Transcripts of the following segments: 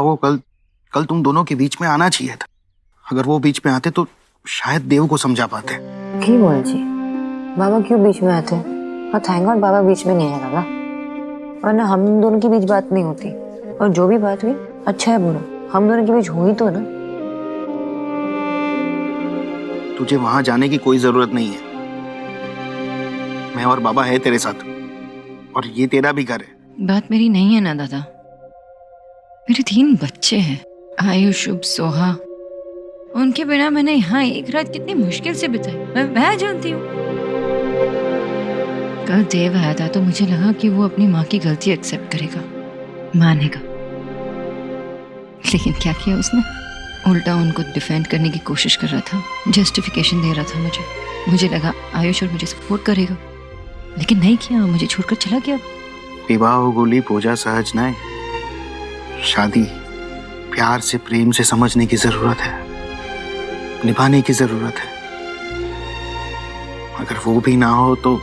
वो कल कल तुम दोनों के बीच में आना चाहिए था। अगर वो बीच में आते तो शायद देव को समझा पाते। की बोलची बाबा क्यों बीच में आते? और थैंक गॉड बाबा बीच में नहीं आया ना, वरना हम दोनों के बीच बात नहीं होती। और जो भी बात हुई अच्छा है बुरा, हम दोनों के बीच हुई तो ना। तुझे वहां जाने की कोई जरूरत नहीं है। मैं और बाबा है तेरे साथ, और ये तेरा भी घर है। बात मेरी नहीं है ना दादा, मेरे 3 बच्चे हैं, आयुष, शुभ, सोहा। उनके बिना मैंने यहाँ एक रात कितनी मुश्किल से बिताई मैं जानती हूँ। कल देव आया था तो मुझे लगा कि वो अपनी माँ की गलती एक्सेप्ट करेगा, मानेगा, लेकिन क्या किया उसने? उल्टा उनको डिफेंड करने की कोशिश कर रहा था, जस्टिफिकेशन दे रहा था। मुझे लगा आयुष और मुझे सपोर्ट करेगा, लेकिन नहीं किया, मुझे छोड़कर चला गया। विवाह गोली पूजा सहज न है। शादी प्यार से, प्रेम से समझने की जरूरत है, निभाने की जरूरत है। अगर वो भी ना हो तो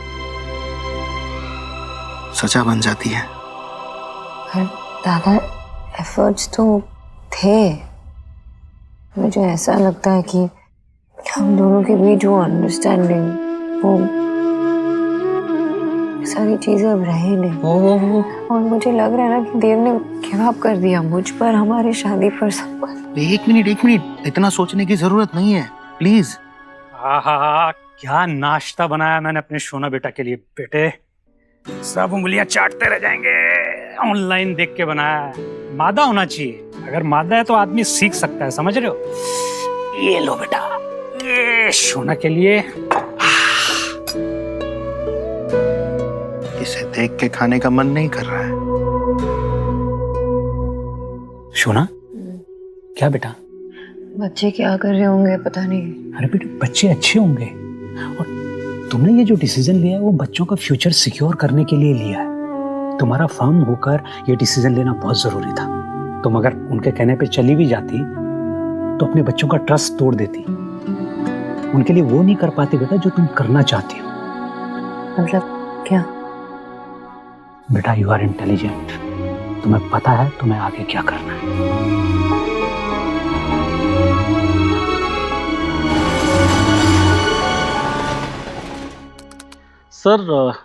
सजा बन जाती है। पर दादा एफर्ट्स तो थे। मुझे ऐसा लगता है कि हम दोनों के बीच वो अंडरस्टैंडिंग, वो सारी चीजें अब रहे नहीं। और मुझे लग रहा है ना कि देव ने गिव अप कर दिया मुझ पर, हमारी शादी पर, सब पर। एक मिनट, इतना सोचने की जरूरत नहीं है, प्लीज। आहा, क्या नाश्ता बनाया मैंने अपने सोना बेटा के लिए। बेटे सब उंगलियां चाटते रह जाएंगे। ऑनलाइन देख के बनाया है। मादा होना चाहिए, अगर मादा है तो आदमी सीख सकता है, समझ रहे हो? ये लो बेटा, ये सोना के लिए। इसे देख के खाने का मन नहीं कर रहा है। सोना, क्या बेटा? बच्चे क्या कर रहे होंगे पता नहीं। अरे बेटे, बच्चे अच्छे होंगे, और तुमने ये जो डिसीजन लिया है वो बच्चों का फ्यूचर सिक्योर करने के लिए लिया है। तुम्हारा फर्म होकर ये डिसीजन लेना बहुत जरूरी था। तुम अगर उनके कहने पे चली भी जाती तो अपने बच्चों का ट्रस्ट तोड़ देती। उनके लिए वो नहीं कर पाती बेटा जो तुम करना चाहती हो। मतलब क्या? बेटा, यू आर इंटेलिजेंट, तुम्हें पता है तुम्हें आगे क्या करना है। Sir,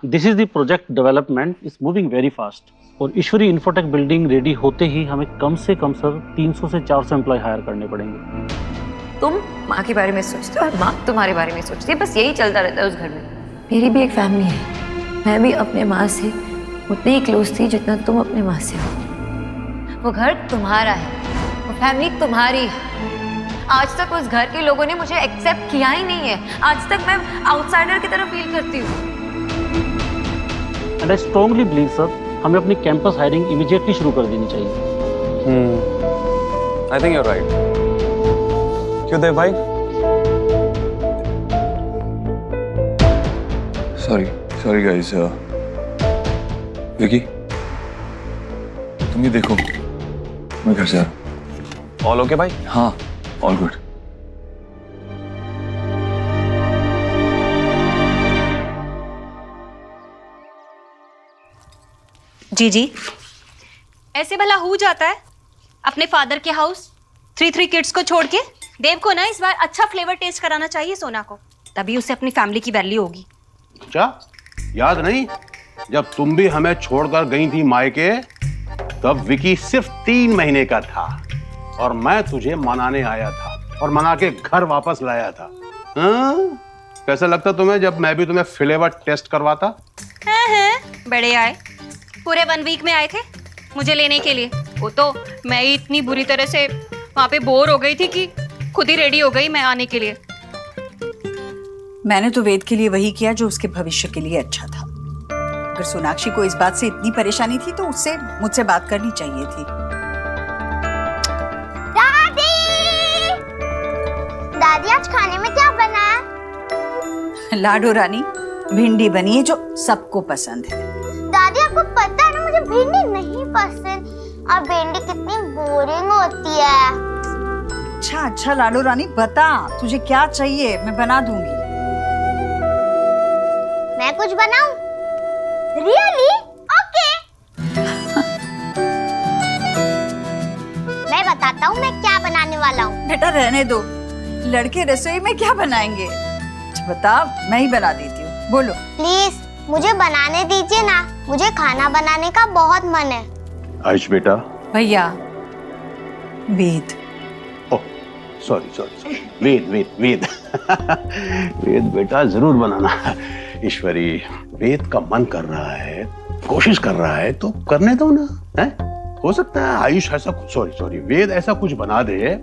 this is the project development is moving very fast. और ईश्वरी इन्फोटेक बिल्डिंग रेडी होते ही हमें कम से कम सर 300 से 400 एम्प्लॉय हायर करने पड़ेंगे। तुम माँ के बारे में सोचते हो और माँ तुम्हारे बारे में सोचती है, बस यही चलता रहता है उस घर में। मेरी भी एक फैमिली है, मैं भी अपने माँ से उतनी ही क्लोज थी जितना तुम अपने माँ से हो। वो घर तुम्हारा है, वो फैमिली तुम्हारी है। आज तक उस घर के लोगों ने मुझे एक्सेप्ट किया ही नहीं है। आज तक मैं आउटसाइडर की तरह फील करती हूँ। And I strongly believe sir, हमें अपनी कैंपस हायरिंग इमीडिएटली शुरू कर देनी चाहिए। I think you are right. क्यों देव भाई? Sorry guys. विकी, तुम ये देखो, मैं घर से आ रहा हूँ। ऑल ओके भाई? हाँ, ऑल गुड। जी ऐसे भला हो जाता है अपने फादर के हाउस 3 किड्स को छोड़ के? देव को ना इस बार अच्छा फ्लेवर टेस्ट कराना चाहिए सोना को, तभी उसे अपनी फैमिली की वैल्यू होगी। क्या याद नहीं, जब तुम भी हमें छोड़कर गई थी मायके, तब विकी सिर्फ 3 महीने का था और मैं तुझे मनाने आया था और मना के घर वापस लाया था। कैसा लगता तुम्हें जब मैं भी तुम्हें फ्लेवर टेस्ट करवाता? बड़े आए, पूरे 1 वीक में आए थे मुझे लेने के लिए। वो तो मैं ही इतनी बुरी तरह से वहां पे बोर हो गई थी कि खुद ही रेडी हो गई मैं आने के लिए। मैंने तो वेद के लिए वही किया जो उसके भविष्य के लिए अच्छा था। अगर सोनाक्षी को इस बात से इतनी परेशानी थी तो उससे मुझसे बात करनी चाहिए थी। दादी आज खाने में क्या बना है? लाडो रानी, भिंडी बनी है जो सबको पसंद है। दादी आपको पता है ना मुझे भिंडी नहीं पसंद, और भिंडी कितनी बोरिंग होती है। अच्छा लाडो रानी, बता तुझे क्या चाहिए, मैं बना दूंगी। मैं कुछ बनाऊं? रियली? ओके। मैं बताता हूँ मैं क्या बनाने वाला हूँ। बेटा रहने दो, लड़के रसोई में क्या बनाएंगे? अच्छा बता, मैं ही बना देती हूँ, बोलो। प्लीज मुझे बनाने दीजिए ना, मुझे खाना बनाने का बहुत मन है। आयुष बेटा। भैया, वेद। ओह सॉरी सॉरी सॉरी, वेद वेद वेद वेद बेटा जरूर बनाना। ईश्वरी, वेद का मन कर रहा है, कोशिश कर रहा है तो करने दो ना, है? हो सकता है आयुष ऐसा सॉरी सॉरी वेद ऐसा कुछ बना दे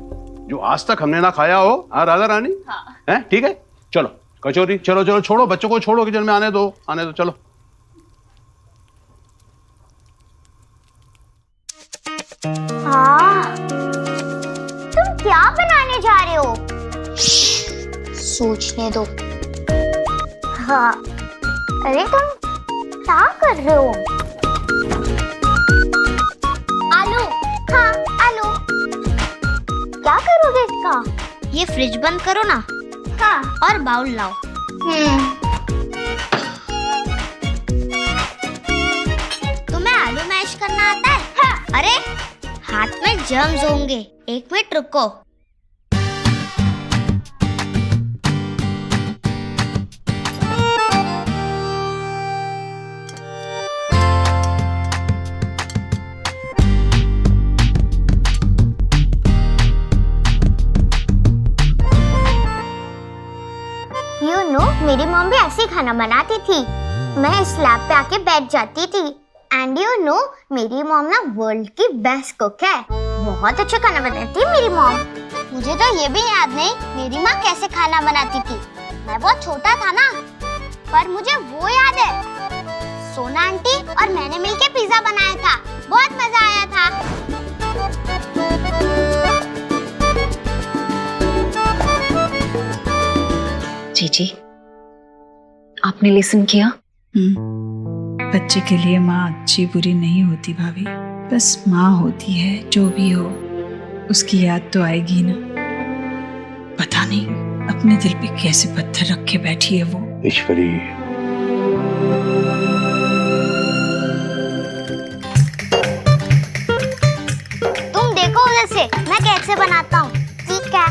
जो आज तक हमने ना खाया हो। हाँ राधा रानी, है ठीक है, चलो कचौरी, चलो चलो छोड़ो बच्चों को, छोड़ो किचन में, आने दो चलो। हाँ, तुम क्या बनाने जा रहे हो? सोचने दो। हाँ, अरे तुम क्या कर रहे हो? आलू, हाँ आलू। क्या करोगे इसका? ये फ्रिज बंद करो ना। हाँ, और बाउल लाओ। तुम्हें आलू मैश करना आता है? हाँ। अरे हाथ में जर्म्स होंगे, एक मिनट रुको। मेरी मॉम भी ऐसे ही खाना बनाती थी। मैं स्लैब पे आके बैठ जाती थी। एंड यू नो मेरी मॉम ना वर्ल्ड की बेस्ट कुक है। बहुत अच्छा खाना बनाती है मेरी मॉम। मुझे तो ये भी याद नहीं मेरी माँ कैसे खाना बनाती थी। मैं बहुत छोटा था ना, पर मुझे वो याद है सोना आंटी और मैंने मिलके पिज्जा बनाया था। बहुत मजा आया था। जीजी, आपने लिसन किया? बच्चे के लिए माँ अच्छी बुरी नहीं होती भाभी, बस माँ होती है। जो भी हो उसकी याद तो आएगी ना। पता नहीं अपने दिल पे कैसे पत्थर रख के बैठी है वो। ईश्वरी, तुम देखो उधर से मैं कैसे बनाता हूँ। ठीक है,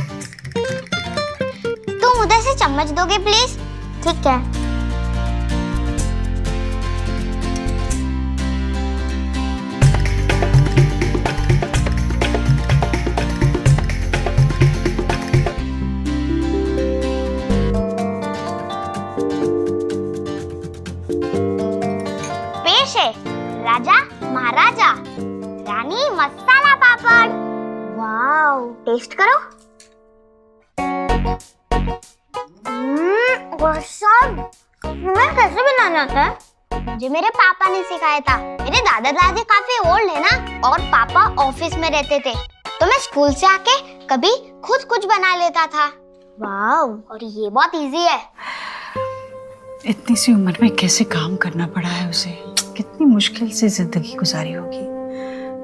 तुम उधर से चम्मच दोगे प्लीज? ठीक है। पेश है राजा महाराजा रानी मसाला पापड़। वाओ, टेस्ट करो। मैं कैसे बनाना आता है? मुझे मेरे पापा ने सिखाया था। मेरे दादा दादी काफी ओल्ड है ना, और पापा ऑफिस में रहते थे, तो मैं स्कूल से आके कभी खुद कुछ बना लेता था। वाओ, और ये बहुत इजी है। इतनी सी उम्र में कैसे काम करना पड़ा है उसे, कितनी मुश्किल से जिंदगी गुजारी होगी।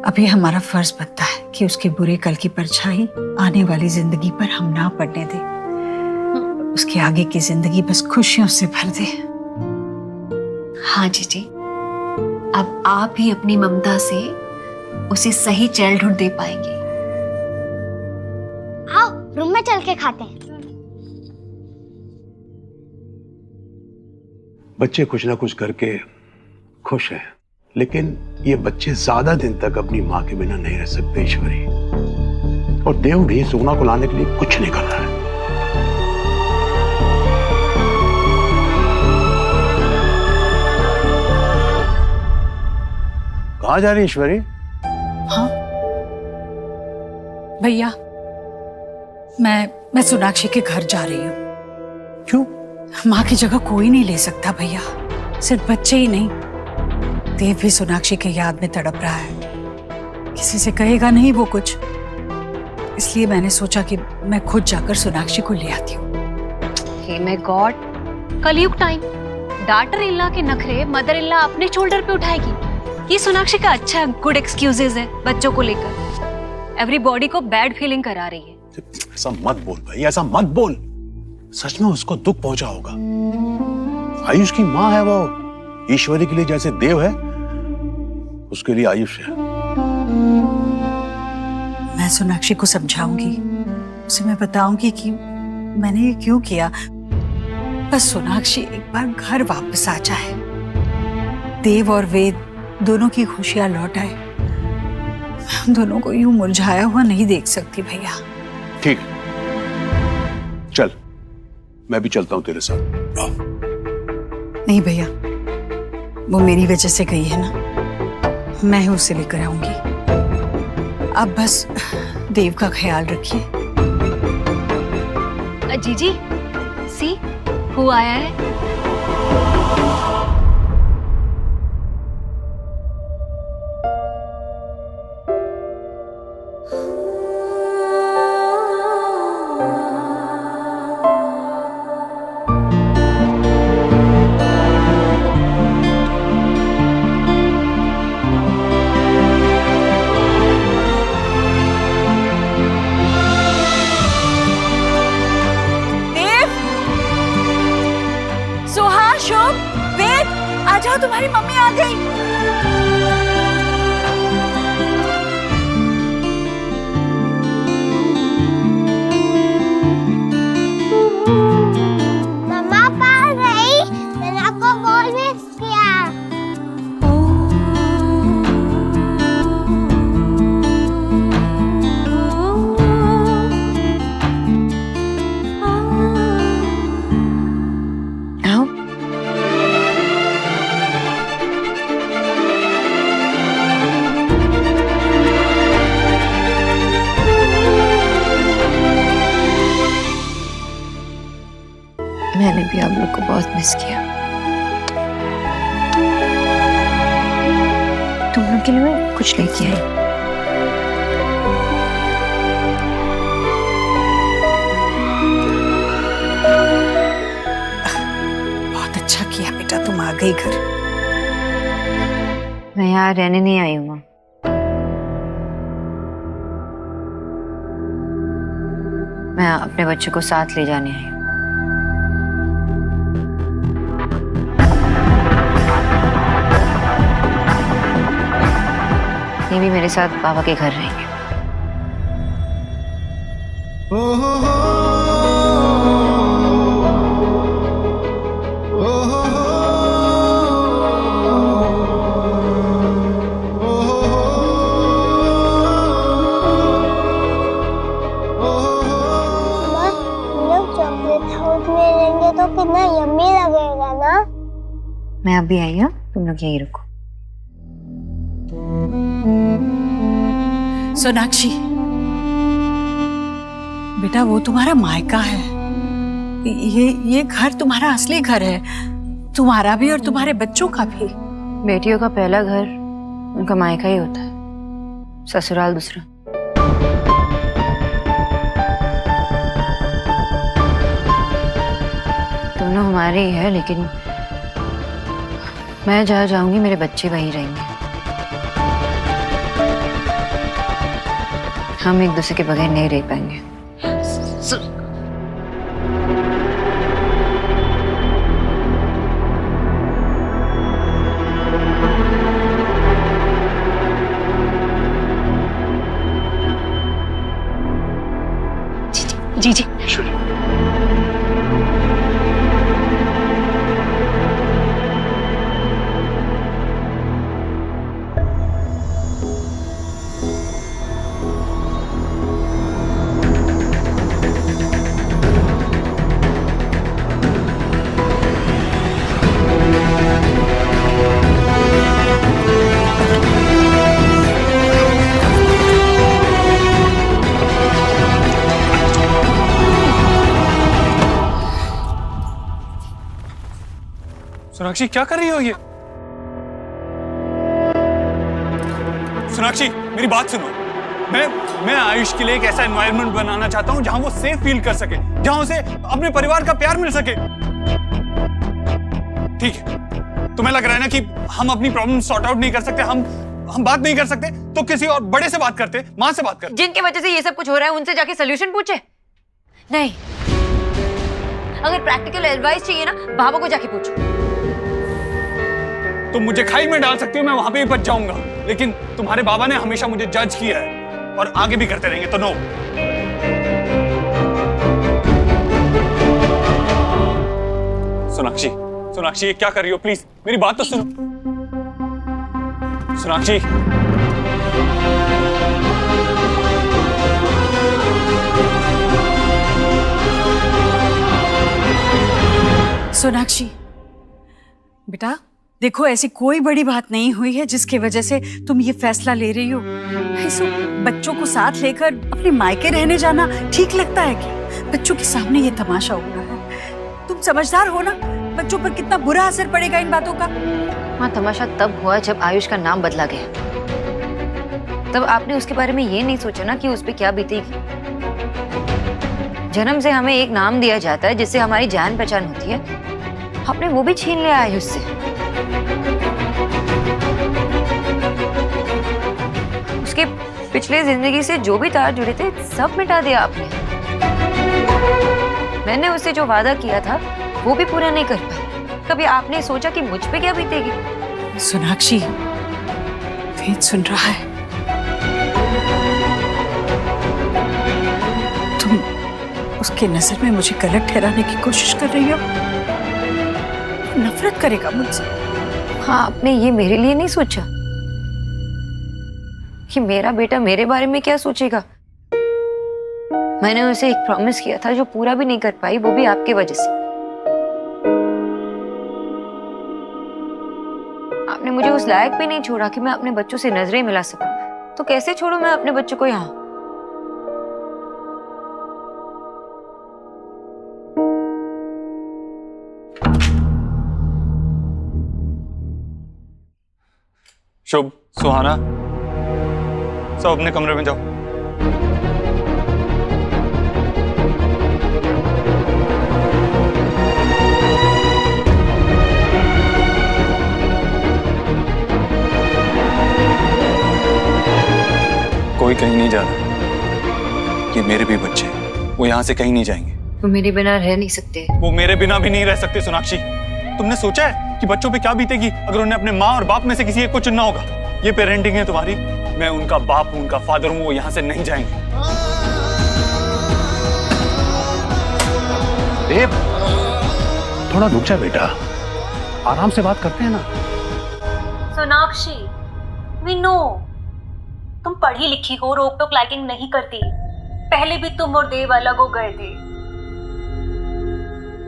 अभी हमारा फर्ज बनता है कि उसके बुरे कल की परछाई आने वाली जिंदगी पर हम ना पड़ने दें। उसकी आगे की जिंदगी बस खुशियों से भर दे। हाँ जीजी, अब आप ही अपनी ममता से उसे सही चाइल्डहुड दे पाएंगे। आओ रूम में चल के खाते हैं। बच्चे कुछ ना कुछ करके खुश हैं, लेकिन ये बच्चे ज्यादा दिन तक अपनी माँ के बिना नहीं रह सकते ईश्वरी। और देव भी सोना को लाने के लिए कुछ नहीं कर रहा है। कहाँ जा रही ईश्वरी? हाँ भैया, मैं सोनाक्षी के घर जा रही हूँ। क्यों? माँ की जगह कोई नहीं ले सकता भैया। सिर्फ बच्चे ही नहीं, देव भी सोनाक्षी के याद में तड़प रहा है। किसी से कहेगा नहीं वो कुछ, इसलिए मैंने सोचा कि मैं खुद जाकर सोनाक्षी को ले आती हूँ। हे माय गॉड, कलयुग टाइम। डॉटर इल्ला के नखरे मदर इल्ला अपने शोल्डर पे उठाएगी। ये सोनाक्षी का अच्छा गुड एक्सक्यूजेज है बच्चों को लेकर। एवरीबॉडी को बैड फीलिंग करा रही है। ऐसा मत बोल भाई, ऐसा मत बोल। सच में उसको दुख पहुंचा होगा। आयुष की माँ है वो। ईश्वरी के लिए जैसे देव है, उसके लिए आयुष है। मैं सोनाक्षी को समझाऊंगी, उसे मैं बताऊंगी कि मैंने ये क्यों किया। बस सोनाक्षी एक बार घर वापस आ जाए, देव और वेद दोनों की खुशियां लौट आए। मैं उन दोनों को यूं मुरझाया हुआ नहीं देख सकती भैया। ठीक, चल मैं भी चलता हूं तेरे साथ। नहीं भैया, वो मेरी वजह से गई है ना, मैं ही उसे लेकर आऊंगी। अब बस देव का ख्याल रखिए। जीजी सी हु आया है। तुम्हारी मम्मी आ गई। मम्मा पास गई, मैंने आपको कॉल मिस किया। आओ। मैंने भी आप लोग को बहुत मिस किया। तुम लोग के लिए मैं कुछ लेके आई। बहुत अच्छा किया बेटा, तुम आ गई घर। मैं यहाँ रहने नहीं आई हूँ माँ। मैं अपने बच्चे को साथ ले जाने आई हूँ। ये भी मेरे साथ पापा के घर रहेंगे। चॉकलेट हाउस में रहेंगे तो कितना यम्मी लगेगा ना। मैं अभी आई हूँ, तुम लोग यहीं रुको। सोनाक्षी बेटा, वो तुम्हारा मायका है। ये घर तुम्हारा असली घर है, तुम्हारा भी और तुम्हारे बच्चों का भी। बेटियों का पहला घर उनका मायका ही होता है, ससुराल दूसरा। दोनों हमारे ही है, लेकिन मैं जहाँ जाऊंगी मेरे बच्चे वहीं रहेंगे। हम एक दूसरे के बगैर नहीं रह पाएंगे। जी जी सोनाक्षी क्या कर रही हो ये? सोनाक्षी मेरी बात सुनो। मैं आयुष के लिए एक ऐसा एनवायरनमेंट बनाना चाहता हूं जहां वो सेफ फील कर सके, जहां उसे अपने परिवार का प्यार मिल सके। ठीक है, तुम्हें लग रहा है ना कि हम अपनी प्रॉब्लम सॉर्ट आउट नहीं कर सकते, हम बात नहीं कर सकते, तो किसी और बड़े से बात करते, माँ से बात करते। जिनकी वजह से ये सब कुछ हो रहा है उनसे जाके सोल्यूशन पूछे। नहीं, अगर प्रैक्टिकल एडवाइस चाहिए ना, बाबा को जाके पूछो। तुम मुझे खाई में डाल सकती हो, मैं वहां पे ही बच जाऊंगा, लेकिन तुम्हारे बाबा ने हमेशा मुझे जज किया है। और आगे भी करते रहेंगे, तो नो। सोनाक्षी, सोनाक्षी ये क्या कर रही हो? प्लीज मेरी बात तो सुनो। सोनाक्षी, सोनाक्षी बेटा, देखो ऐसी कोई बड़ी बात नहीं हुई है जिसकी वजह से तुम ये फैसला ले रही हो। ऐसे बच्चों को साथ लेकर अपने मायके रहने जाना ठीक लगता है क्या? बच्चों के सामने ये तमाशा हो रहा है। तुम समझदार हो ना, बच्चों पर कितना बुरा असर पड़ेगा इन बातों का। माँ, तमाशा तब हुआ जब आयुष का नाम बदला गया। तब आपने उसके बारे में ये नहीं सोचा ना कि उस पर क्या बीतेगी। जन्म से हमें एक नाम दिया जाता है जिससे हमारी जान पहचान होती है, आपने वो भी छीन लिया आयुष से। उसके पिछले जिंदगी से जो भी तार जुड़े थे सब मिटा दिया आपने। मैंने उससे जो वादा किया था वो भी पूरा नहीं कर पाई। कभी आपने सोचा कि मुझ पे क्या बीतेगी? सोनाक्षी, वेद सुन रहा है। तुम उसके नजर में मुझे गलत ठहराने की कोशिश कर रही हो। नफरत करेगा मुझसे। हाँ, आपने ये मेरे लिए नहीं सोचा कि मेरा बेटा मेरे बारे में क्या सोचेगा। मैंने उसे एक प्रॉमिस किया था जो पूरा भी नहीं कर पाई, वो भी आपकी वजह से। आपने मुझे उस लायक भी नहीं छोड़ा कि मैं अपने बच्चों से नजरें मिला सकूं। तो कैसे छोड़ूं मैं अपने बच्चों को यहाँ? शुभ, सुहाना, सब अपने कमरे में जाओ। कोई कहीं नहीं जा रहा। ये मेरे भी बच्चे, वो यहाँ से कहीं नहीं जाएंगे। वो मेरे बिना रह नहीं सकते। वो मेरे बिना भी नहीं रह सकते। सोनाक्षी, तुमने सोचा है कि बच्चों पे क्या बीतेगी अगर उन्हें अपने माँ और बाप में से किसी एक को चुनना होगा? ये पेरेंटिंग है तुम्हारी। मैं उनका बाप हूँ, उनका फादर हूँ, वो यहाँ से नहीं जाएंगे। देव, थोड़ा रुक जा बेटा, आराम से बात करते हैं ना। सोनाक्षी, वी नो तुम पढ़ी लिखी हो, रोक टोक लाइकिंग नहीं करती। पहले भी तुम और देव अलग हो गए थे।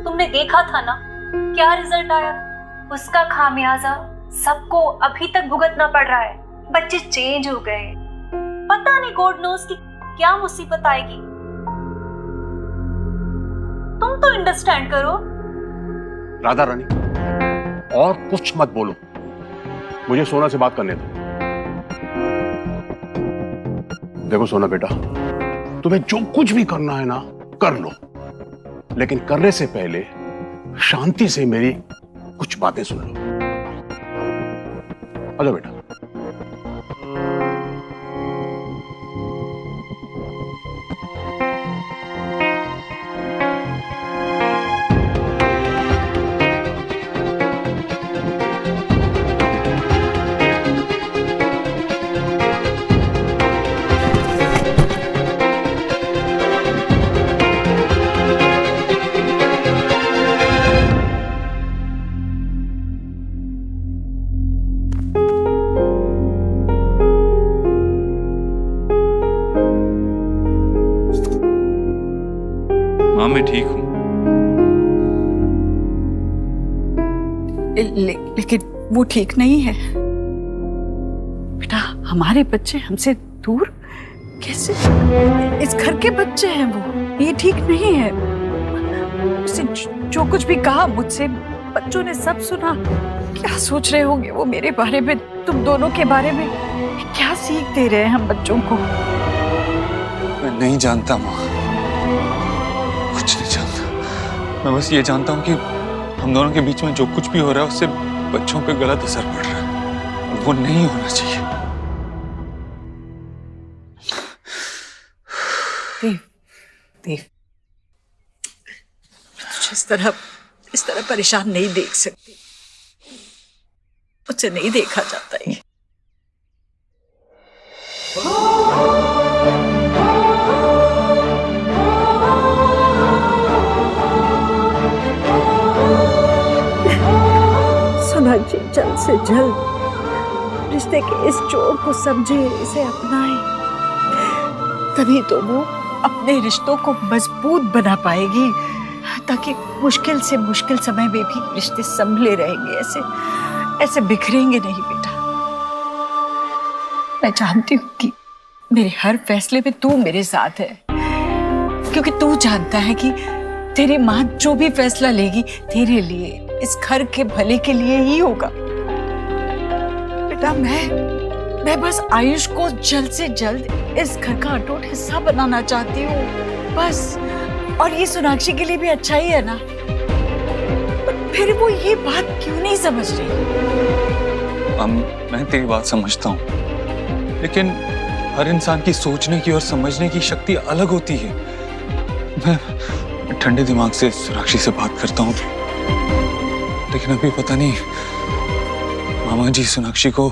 तुमने देखा था ना क्या रिजल्ट आया। उसका खामियाजा सबको अभी तक भुगतना पड़ रहा है। बच्चे चेंज हो गए, पता नहीं गॉड नोस की क्या मुसीबत आएगी। तुम तो अंडरस्टैंड करो। राधा रानी, और कुछ मत बोलो, मुझे सोना से बात करने दो। देखो सोना बेटा, तुम्हें जो कुछ भी करना है ना कर लो, लेकिन करने से पहले शांति से मेरी कुछ बातें सुन लो। आ जाओ बेटा। माँ, मैं ठीक हूँ। लेकिन वो ठीक नहीं है बेटा। हमारे बच्चे हमसे दूर कैसे? इस घर के बच्चे हैं वो, ये ठीक नहीं है। उसने जो कुछ भी कहा मुझसे, बच्चों ने सब सुना। क्या सोच रहे होंगे वो मेरे बारे में, तुम दोनों के बारे में? क्या सीख दे रहे हैं हम बच्चों को? मैं नहीं जानता माँ, कुछ नहीं जानता। मैं बस ये जानता हूँ कि हम दोनों के बीच में जो कुछ भी हो रहा है उससे बच्चों पे गलत असर पड़ रहा है। वो नहीं होना चाहिए। देव, देव, तुझे इस तरह परेशान नहीं देख सकती। मुझसे नहीं देखा जाता है। जल्द से जल्द रिश्ते के इस जोड़ को समझे, इसे अपनाए, तभी तो वो अपने रिश्तों को मजबूत बना पाएगी, ताकि मुश्किल से मुश्किल समय में भी रिश्ते संभले रहेंगे। ऐसे बिखरेंगे नहीं बेटा। मैं जानती हूँ कि मेरे हर फैसले में तू मेरे साथ है, क्योंकि तू जानता है कि तेरी माँ जो भी फैसला लेगी तेरे लिए, इस घर के भले के लिए ही होगा। बेटा मैं बस आयुष को जल्द से जल्द इस घर का अटूट हिस्सा बनाना चाहती हूँ, बस। और ये सोनाक्षी के लिए भी अच्छा ही है ना। फिर वो ये बात क्यों नहीं समझ रही? मैं तेरी बात समझता हूँ, लेकिन हर इंसान की सोचने की और समझने की शक्ति अलग होती है। मैं ठंडे दिमाग से सोनाक्षी से बात करता हूँ, लेकिन अभी पता नहीं मामा जी सोनाक्षी को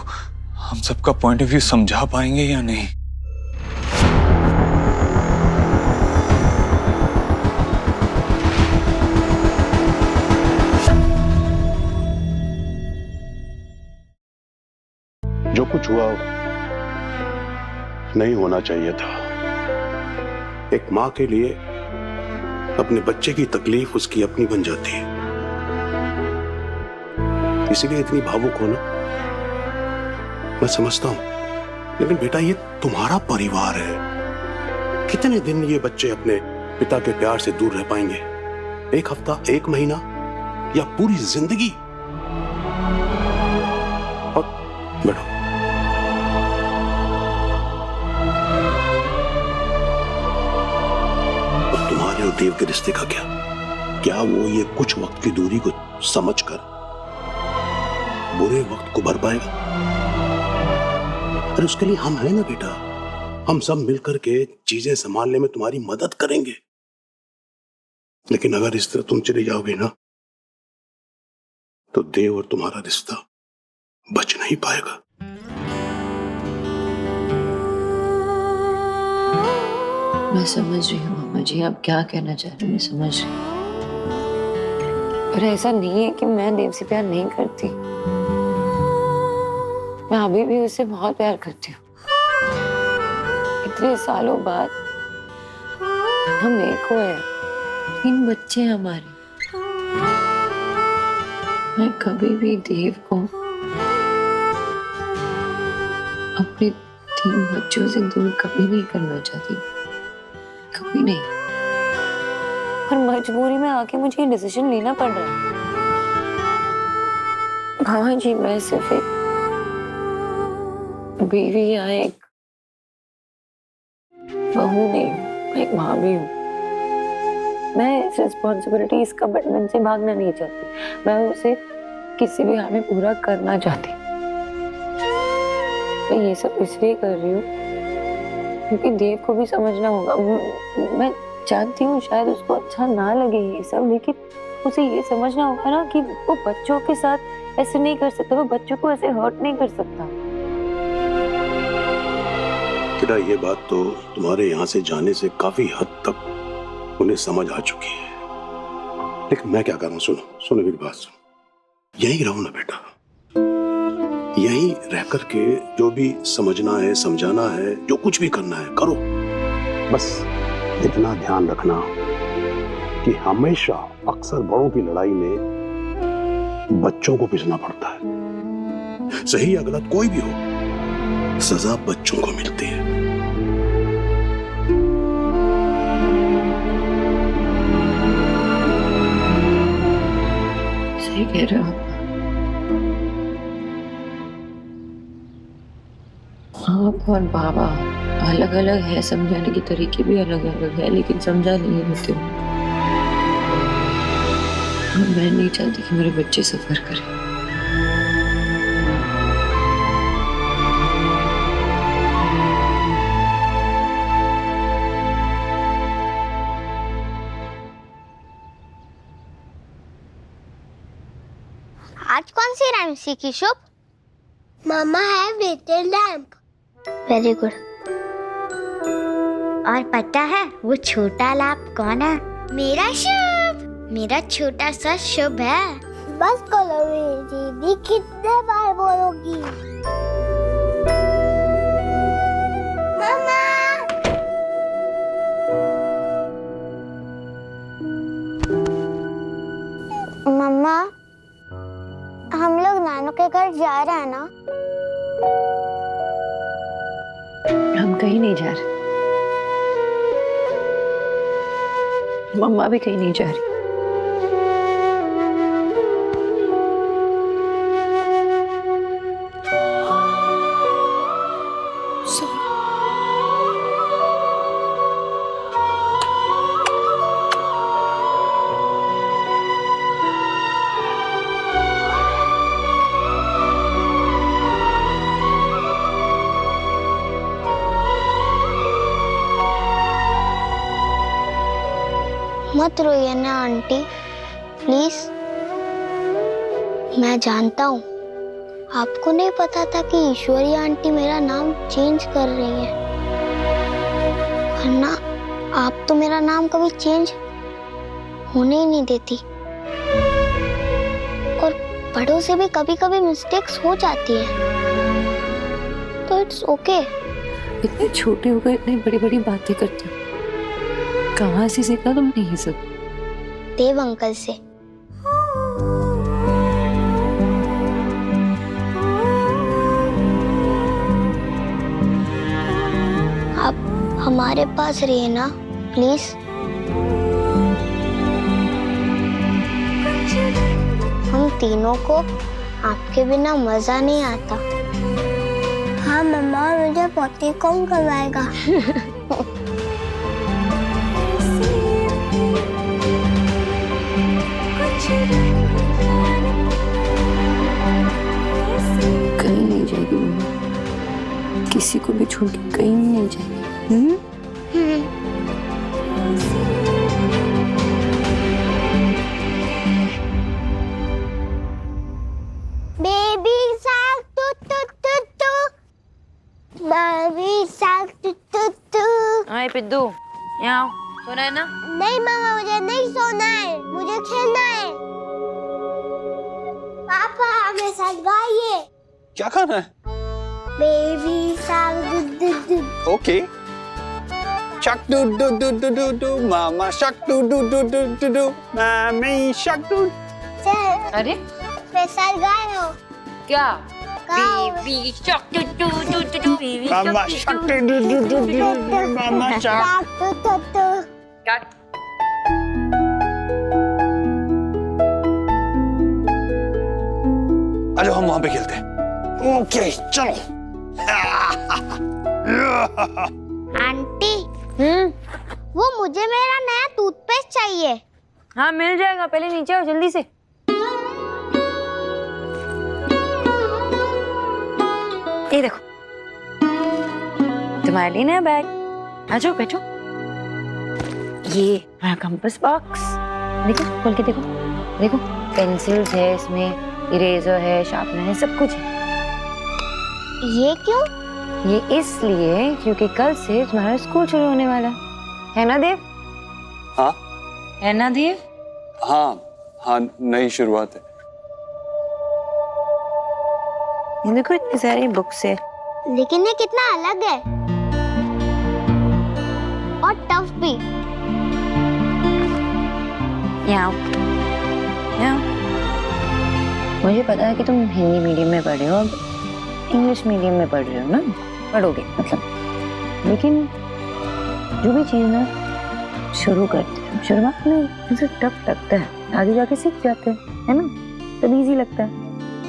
हम सबका पॉइंट ऑफ व्यू समझा पाएंगे या नहीं। जो कुछ हुआ नहीं होना चाहिए था। एक मां के लिए अपने बच्चे की तकलीफ उसकी अपनी बन जाती है, इसीलिए इतनी भावुक होना मैं समझता हूं। लेकिन बेटा, ये तुम्हारा परिवार है। कितने दिन ये बच्चे अपने पिता के प्यार से दूर रह पाएंगे? एक हफ्ता, एक महीना, या पूरी जिंदगी? और बैठो। और तुम्हारे और देव के रिश्ते का क्या वो ये कुछ वक्त की दूरी को समझकर बुरे वक्त को भर पाएगा? अरे उसके लिए हम हैं ना बेटा। हम सब मिलकर के चीजें संभालने में तुम्हारी मदद करेंगे। लेकिन अगर इस तरह तुम चले जाओगे ना, तो देव और तुम्हारा रिश्ता बच नहीं पाएगा। मैं समझ रही हूँ मामा जी, आप क्या कहना चाह रहे हैं, मैं समझ रही हूँ। पर ऐसा नहीं है कि मैं देव से प्यार नहीं करती, मैं अभी भी उससे बहुत प्यार करती हूँ। इतने सालों बाद हम एक हुए हैं, 3 बच्चे हैं हमारे। मैं कभी भी देव को अपने 3 बच्चों से दूर कभी नहीं करना चाहती, कभी नहीं। पर मजबूरी में आके मुझे ये डिसीजन लेना पड़ रहा है। हाँ जी, मैं सिर्फ एक बीवी या एक बहू नहीं, मैं एक माँ भी हूँ। मैं इस रिस्पॉन्सिबिलिटी, इस कमिटमेंट से भागना नहीं चाहती। मैं उसे किसी भी हाल में पूरा करना चाहती। मैं ये सब इसलिए कर रही हूँ क्योंकि देव को भी समझना होगा। मैं जानती हूँ शायद उसको अच्छा ना लगे ये सब, लेकिन उसे ये समझना होगा ना कि वो बच्चों के साथ ऐसे नहीं कर सकता, वो बच्चों को ऐसे हर्ट नहीं कर सकता। बेटा, ये बात तो तुम्हारे यहाँ से जाने से काफी हद तक उन्हें समझ आ चुकी है। लेकिन मैं क्या करूँ? सुनो मेरी बात सुनो। यही रहो ना बेटा, यहीं रह कर के जो भी समझना है, समझाना है, जो कुछ भी करना है करो। बस इतना ध्यान रखना कि हमेशा अक्सर बड़ों की लड़ाई में बच्चों को पिसना पड़ता है। सही या गलत कोई भी हो, सजा बच्चों को मिलती है। सही कह रहे हो आप और बाबा अलग अलग है, समझाने के तरीके भी अलग अलग है, लेकिन समझा नहीं होते। मैं नहीं चाहती कि मेरे बच्चे सफर करें। आज कौन सी राइम सीखी शुभ? मामा है लिटिल लैम्प। Very good. और पता है वो छोटा लैम्प कौन है? मेरा शुभ, मेरा छोटा सा शुभ है। बस करो मेरी दीदी, कितने बार बोलोगी? मम्मा। मम्मा, हम लोग नानू के घर जा रहे हैं ना? हम कहीं नहीं जा रहे, मम्मा भी कहीं नहीं जा रही। मत रोइए ना आंटी, प्लीज। मैं जानता हूँ आपको नहीं पता था कि ईश्वरी आंटी मेरा नाम चेंज कर रही है, वरना आप तो मेरा नाम कभी चेंज होने ही नहीं देती। और बड़ों से भी कभी कभी मिस्टेक्स हो जाती है, तो इट्स ओके। इतने छोटे होकर इतनी बड़ी बड़ी बातें करते हो, कहाँ से सीखा तुमने ये सब? देव अंकल से। आप हमारे पास रहिए ना प्लीज। हम तीनों को आपके बिना मजा नहीं आता। हाँ मम्मा, मुझे पोती कौन करवाएगा? कहीं नहीं जाएगी मम्मा, किसी को भी छोड़ के कहीं नहीं जाएगी। Baby shark doo doo doo doo, baby shark doo doo doo. Hi Piddu, यहाँ आओ, सोना है ना? नहीं मामा, मुझे नहीं सोना है, मुझे खेलना है। पापा हमें साथ गाइए। क्या खाना है? Baby shark doo doo doo. Okay. Shark doo doo doo doo doo doo, मामा shark doo doo doo doo doo doo, मामी शक डू। अरे मेरे साथ गाए हो क्या? गाओ। Baby shark doo doo doo doo doo, baby मामा shark doo doo doo doo doo, मामा shark. Shark doo doo doo. Cut. आजो हम वहां पे खेलते हैं। ओके चलो। आंटी, वो मुझे मेरा नया टूथपेस्ट चाहिए। हाँ मिल जाएगा, पहले नीचे आओ जल्दी से। ये देखो तुम्हारे लिए नया बैग। आ जाओ बैठो। ये हमारा कंपास बॉक्स, देखो खोल के देखो। देखो पेंसिल्स है इसमें, इरेजर है, शार्पनर है, सब कुछ है। ये क्यों? ये इसलिए क्योंकि कल से तुम्हारा स्कूल शुरू होने वाला है ना देव? हाँ है ना देव? हाँ हाँ, नई शुरुआत है। ये देखो इतनी सारी बुक्स है। लेकिन ये कितना अलग है और टफ भी। यहाँ मुझे पता है कि तुम हिंदी मीडियम में पढ़ रहे हो, अब इंग्लिश मीडियम में पढ़ रहे हो ना, पढ़ोगे मतलब। लेकिन जो भी चीज़ ना शुरू करते हैं, शुरुआत में ऐसे टफ लगता है, आगे जाके सीख जाते हैं, है ना, तब इजी लगता है।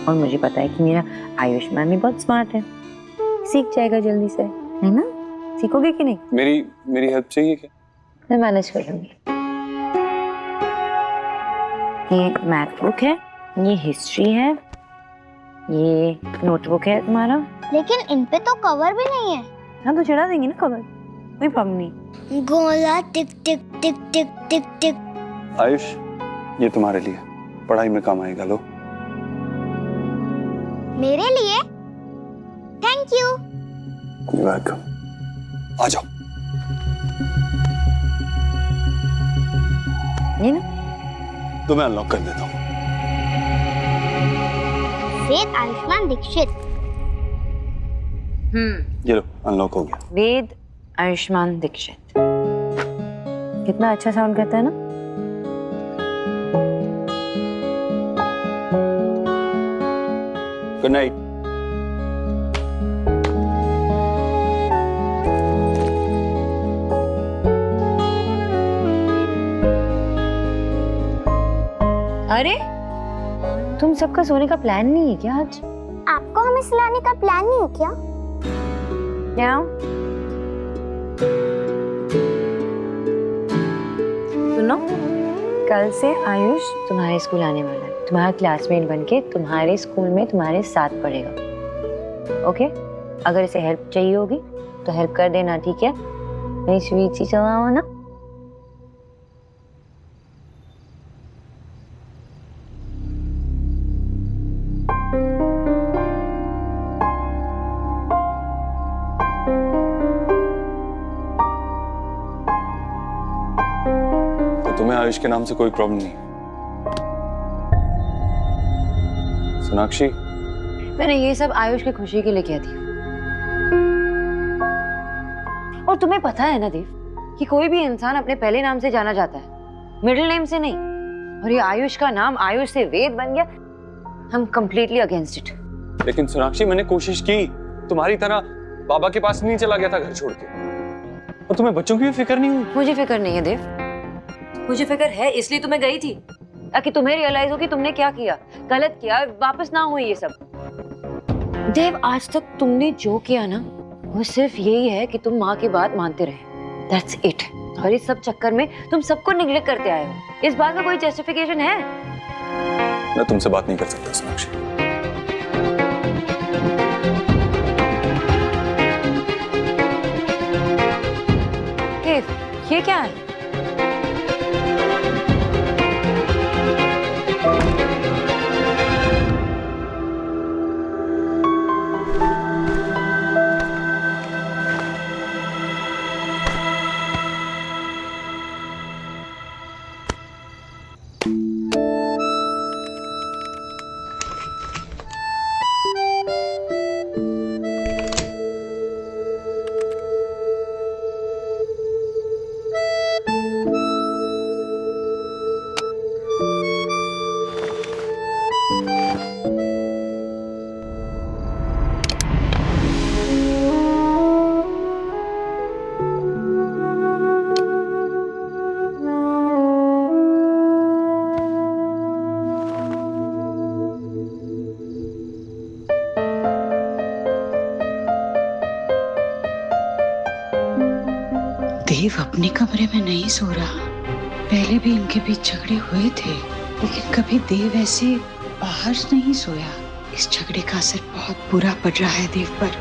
और मुझे पता है कि मेरा आयुष्मान भी बहुत स्मार्ट है, सीख जाएगा जल्दी से, है ना? सीखोगे कि नहीं? मेरी हेल्प चाहिए क्या? मैं मैनेज कर लूंगी। ये मैथ बुक है, ये हिस्ट्री है, ये नोटबुक है तुम्हारा। लेकिन इन पे तो कवर भी नहीं है। हाँ तो चढ़ा देंगे ना कवर, कोई प्रॉब्लम नहीं। गोला टिक टिक टिक टिक टिक टिक। आयुष, ये तुम्हारे लिए, पढ़ाई में काम आएगा। लो। मेरे लिए? Thank you. वेलकम। आ जाओ। ये ना तो मैं अनलॉक कर देता हूँ। वेद आयुष्मान दीक्षित। ये लो, अनलॉक हो गया। वेद आयुष्मान दीक्षित, कितना अच्छा साउंड करता है ना। Good night. अरे तुम सबका सोने का प्लान नहीं है क्या आज? आपको हमें सुलाने का प्लान नहीं है क्या? क्या? सुनो, कल से आयुष तुम्हारे स्कूल आने वाला है, तुम्हारा क्लासमेट बनके तुम्हारे स्कूल में तुम्हारे साथ पढ़ेगा। ओके? अगर इसे हेल्प चाहिए होगी तो हेल्प कर देना, ठीक है? नहीं स्वीट सी चलाओ ना। तुम्हें आयुष के नाम से कोई प्रॉब्लम नहीं? सोनाक्षी, मैंने ये सब आयुष की खुशी के लिए किया थी। और तुम्हें पता है ना देव कि कोई भी इंसान अपने पहले नाम से जाना जाता है, मिडिल नेम से नहीं। और ये आयुष का नाम आयुष से वेद बन गया। हम कंप्लीटली अगेंस्ट इट। लेकिन सोनाक्षी, मैंने कोशिश की, तुम्हारी तरह बाबा के पास नहीं चला गया था घर छोड़ के। और तुम्हें बच्चों की भी फिक्र नहीं हुई? मुझे फिक्र नहीं है देव, मुझे फिक्र है, इसलिए तुम्हें गई थी ताकि तुम्हें रियलाइज हो कि तुमने क्या किया, गलत किया, वापस ना हो ये सब। देव, आज तक तुमने जो किया ना वो सिर्फ यही है कि तुम माँ की बात मानते रहे। That's it। और इस सब चक्कर में तुम सबको निग्लेक्ट करते आए हो। इस बात का कोई जस्टिफिकेशन है? मैं तुमसे बात नहीं कर सकता सोनाक्षी। देव, ये क्या है? देव अपने कमरे में नहीं सो रहा। पहले भी इनके बीच झगड़े हुए थे, लेकिन कभी देव ऐसे बाहर नहीं सोया। इस झगड़े का असर बहुत बुरा पड़ रहा है देव पर।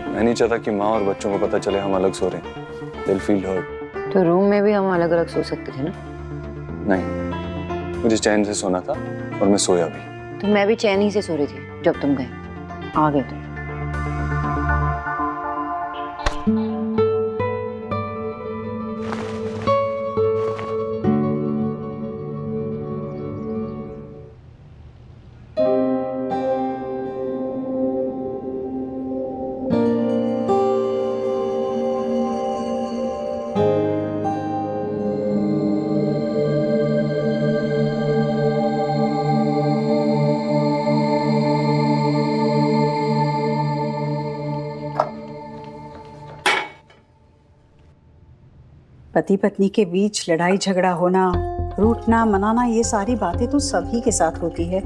मैं नहीं चाहता कि माँ और बच्चों को पता चले हम अलग सो रहे हैं। They'll feel hurt। तो रूम में भी हम अलग अलग सो सकते थे ना? नहीं, मुझे चैन से सोना था और मैं सोया भी। तो मैं भी चैन ही से सो रही थी जब तुम गए। आ गए तुम। पति पत्नी के बीच लड़ाई झगड़ा होना, रूठना मनाना, ये सारी बातें तो सभी के साथ होती है,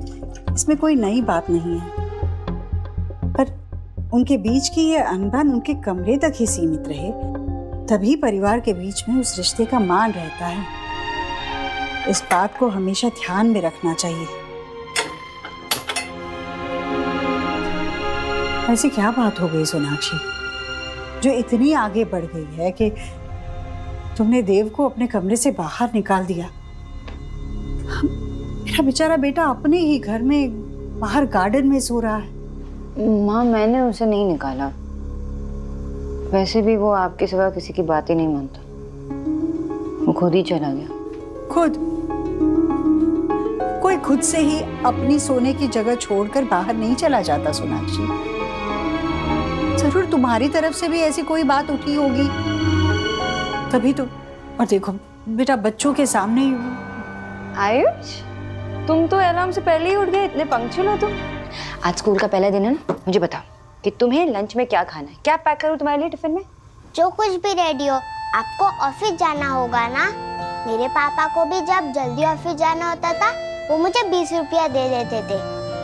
इसमें कोई नई बात नहीं है। पर उनके बीच की ये अनबन उनके कमरे तक ही सीमित रहे, तभी परिवार के बीच में उस रिश्ते का मान रहता है। इस बात को हमेशा ध्यान में रखना चाहिए। ऐसी क्या बात हो गई सोनाक्षी जो इतनी आगे बढ़ गई है कि तुमने देव को अपने कमरे से बाहर निकाल दिया? मेरा बेचारा बेटा अपने ही घर में बाहर गार्डन में सो रहा है। माँ, मैंने उसे नहीं निकाला। वैसे भी वो आपके सिवा किसी की बात ही नहीं मानता। वो खुद ही चला गया। खुद? कोई खुद से ही अपनी सोने की जगह छोड़कर बाहर नहीं चला जाता सोनाक्षी। जरूर तुम्हारी तरफ से भी ऐसी कोई बात उठी होगी, तभी तो। और देखो बेटा, बच्चों के सामने ही। आयुष, तुम तो अलार्म से पहले ही उठ गए, इतने पंक्चुअल हो तुम। आज स्कूल का पहला दिन है ना, मुझे बताओ कि तुम्हें लंच में क्या खाना है? क्या पैक करूं तुम्हारे लिए टिफिन में? जो कुछ भी रेडी हो। आपको ऑफिस जाना होगा ना? मेरे पापा को भी जब जल्दी ऑफिस जाना होता था वो मुझे 20 रुपया दे देते थे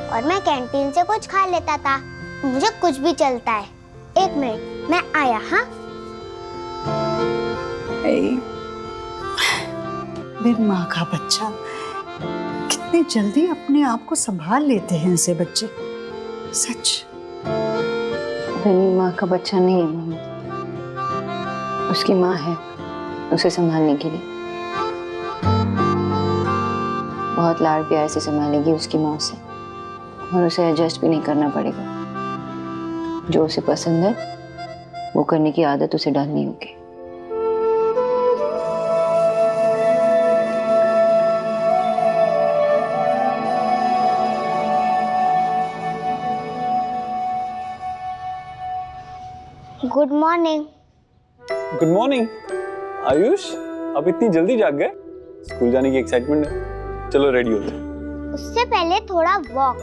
और मैं कैंटीन से कुछ खा लेता था। मुझे कुछ भी चलता है। 1 मिनट, मैं आया। हाँ मेरी माँ का बच्चा, कितने जल्दी अपने आप को संभाल लेते हैं ऐसे बच्चे। सच। मेरी माँ का बच्चा नहीं है मम्मी, उसकी माँ है उसे संभालने के लिए। बहुत लाड़ प्यार से संभालेगी उसकी माँ से, और उसे एडजस्ट भी नहीं करना पड़ेगा। जो उसे पसंद है वो करने की आदत उसे डालनी होगी। Good morning. Good morning. Ayush, आप इतनी जल्दी जाग गए? स्कूल जाने की एक्साइटमेंट है। चलो रेडी हो जाओ। उससे पहले थोड़ा वॉक।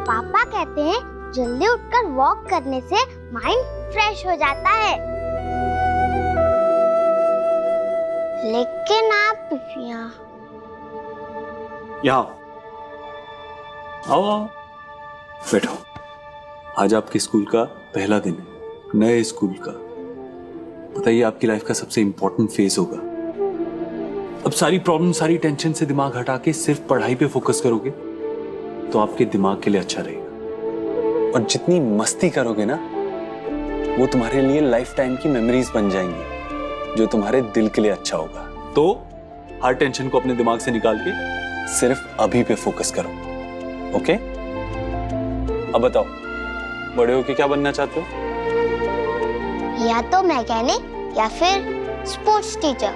पापा कहते हैं जल्दी उठकर वॉक करने से माइंड फ्रेश हो जाता है। लेकिन आप यहाँ आओ। बैठो। आज आपके स्कूल का पहला दिन है, नए स्कूल का। बताइए, आपकी लाइफ का सबसे इंपॉर्टेंट फेज होगा। अब सारी प्रॉब्लम, सारी टेंशन से दिमाग हटा के सिर्फ पढ़ाई पे फोकस करोगे तो आपके दिमाग के लिए अच्छा रहेगा। और जितनी मस्ती करोगे ना, वो तुम्हारे लिए लाइफ टाइम की मेमोरीज बन जाएंगी, जो तुम्हारे दिल के लिए अच्छा होगा। तो हर टेंशन को अपने दिमाग से निकाल के सिर्फ अभी पे फोकस करो। ओके? अब बताओ, बड़े होके क्या बनना चाहते हो? या तो मैकेनिक या फिर स्पोर्ट्स टीचर,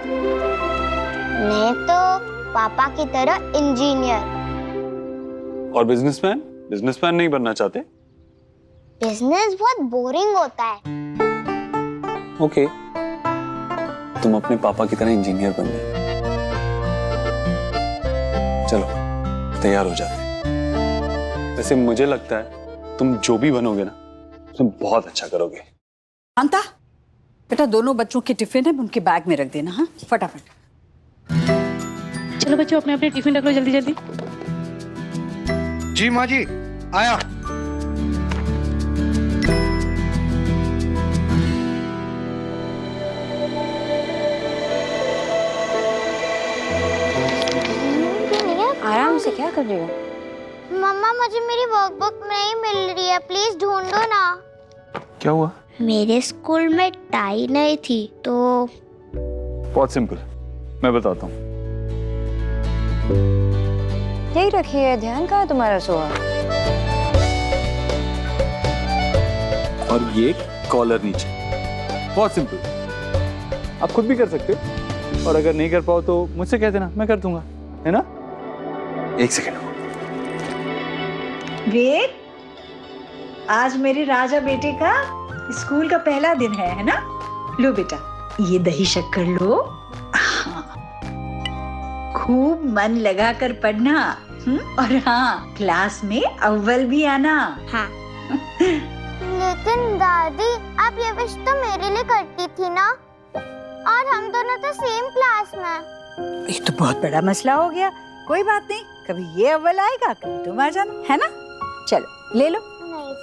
नहीं तो पापा की तरह इंजीनियर। और बिजनेसमैन? बिजनेसमैन नहीं बनना चाहते? बिजनेस बहुत बोरिंग होता है। ओके, तुम अपने पापा की तरह इंजीनियर बन गए। चलो तैयार हो जाते हैं। वैसे मुझे लगता है तुम जो भी बनोगे ना, तुम बहुत अच्छा करोगे। शांता, बेटा दोनों बच्चों के टिफिन है, उनके बैग में रख देना। हाँ, फटाफट। चलो बच्चों, अपने अपने टिफिन रख लो जल्दी जल्दी। जी माँ जी, आया। आराम से क्या कर रही हो? मम्मा, मुझे मेरी वर्कबुक नहीं मिल रही है, प्लीज ढूंढो ना। क्या हुआ? मेरे स्कूल में टाई नहीं थी तो। बहुत सिंपल, मैं बताता हूँ। यही रखी है, ध्यान कहाँ है तुम्हारा सोहा? और ये कॉलर नीचे। बहुत सिंपल, आप खुद भी कर सकते हो, और अगर नहीं कर पाओ तो मुझसे कह देना, मैं कर दूंगा, है ना? एक सेकेंड। वेद, आज मेरे राजा बेटे का स्कूल का पहला दिन है ना? लो बेटा, ये दही शक्कर लो। हाँ, खूब मन लगा कर पढ़ना। और हाँ, क्लास में अव्वल भी आना। हाँ। लेकिन दादी, आप ये विश तो मेरे लिए करती थी ना? और हम दोनों तो सेम क्लास में। ये तो बहुत बड़ा मसला हो गया। कोई बात नहीं, कभी ये अव्वल आएगा, कभी तुम आ जाना, है ना? चलो ले लो।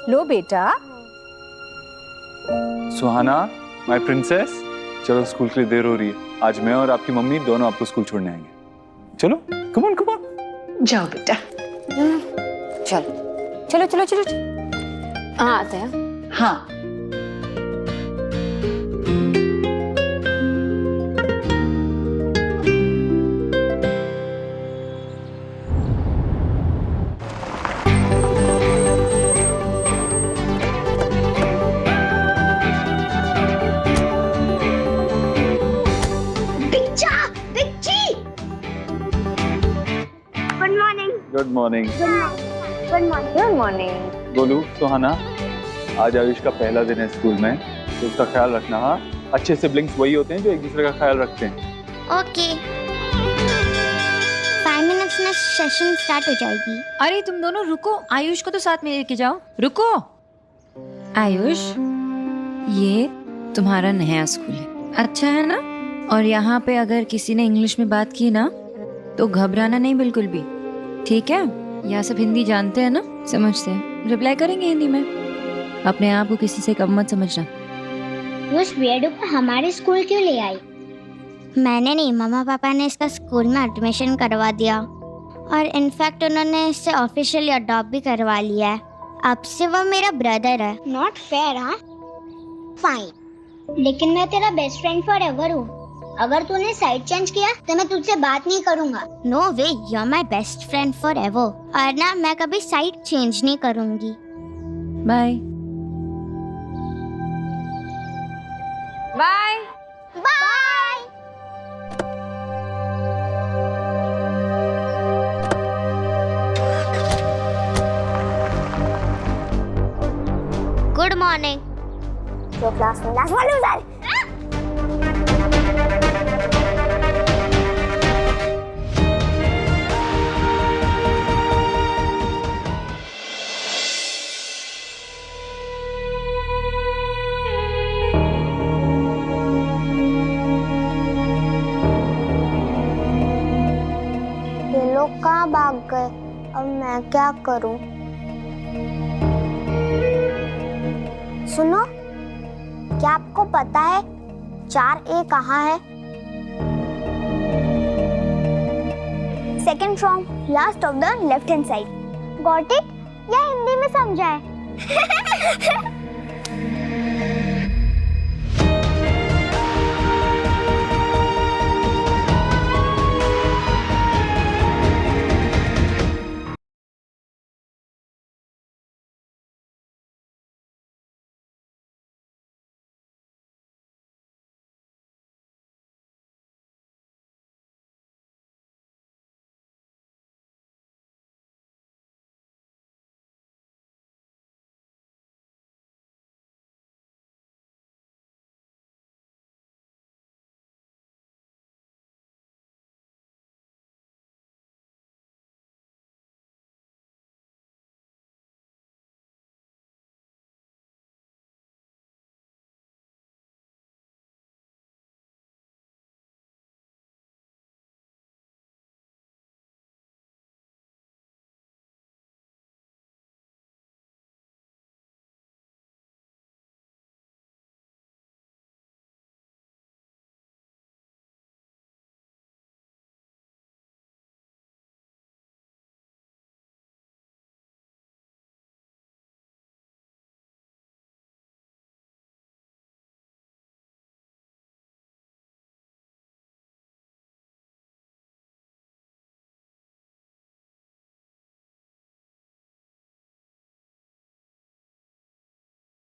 लो बेटा। सुहाना, माय प्रिंसेस, चलो स्कूल के लिए देर हो रही है। आज मैं और आपकी मम्मी दोनों आपको स्कूल छोड़ने आएंगे। चलो, कम ऑन कम ऑन। जाओ बेटा। चलो चलो चलो चलो, चलो। हाँ आते हैं। हाँ good morning. Good morning. Golu, Suhana, आज आयुष का पहला दिन है स्कूल में, तो उसका ख्याल रखना। हाँ, अच्छे सिबलिंग्स वही होते हैं जो एक दूसरे का ख्याल रखते हैं। ओके। 5 मिनट्स में सेशन स्टार्ट हो जाएगी। अरे तुम दोनों रुको, आयुष को तो साथ में लेके जाओ। रुको आयुष, ये तुम्हारा नया स्कूल है, अच्छा है ना? और यहाँ पे अगर किसी ने इंग्लिश में बात की ना तो घबराना नहीं बिल्कुल भी, ठीक है? यहाँ सब हिंदी जानते हैं ना, समझते हैं, रिप्लाई करेंगे हिंदी में। अपने आप को किसी से कम मत समझना। उस वेडू को हमारे स्कूल क्यों ले आई? मैंने नहीं, मम्मा पापा ने इसका स्कूल में एडमिशन करवा दिया और इनफैक्ट उन्होंने इससे ऑफिशियली अडॉप्ट भी करवा लिया है। अब से वो मेरा ब्रदर है। Not fair. हाँ फाइन, लेकिन मैं तेरा बेस्ट फ्रेंड फॉर एवर हूँ। अगर तूने साइड चेंज किया तो मैं तुझसे बात नहीं करूंगा। No way, you are my best friend forever. और ना, मैं कभी साइड चेंज नहीं करूंगी। Bye bye bye. Good morning. जो क्लास में लास्ट वाले उधर। ये लोग कहाँ भाग गए? अब मैं क्या करूं? सुनो, क्या आपको पता है 4A कहाँ है? Second from last of the left hand side. Got it? या हिंदी में समझाए?